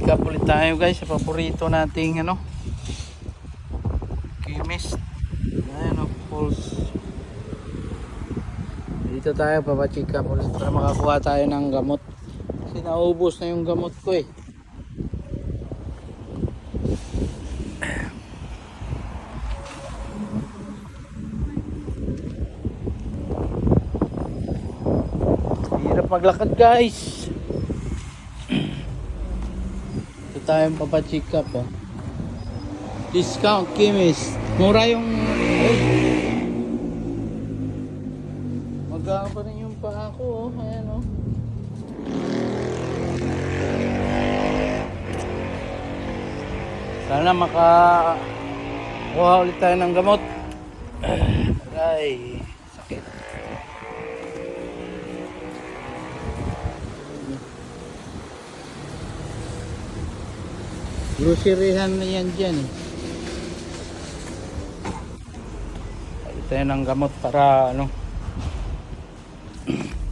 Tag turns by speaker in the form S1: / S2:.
S1: Pacheck up ulit tayo guys sa paborito nating ano, chemist. Ayan o, pulse. Dito tayo papacheck up ulit para makakuha tayo ng gamot. Kasi naubos na yung gamot ko eh. Hirap maglakad guys. Ito tayong papacheck up oh. Discount chemist. Mura yung magaan pa rin yung paa ko oh. Ayan oh. Sana makakuha ulit tayo ng gamot. Ay, sakit. Groceryhan na yan dyan eh. Tayo ng gamot para ano,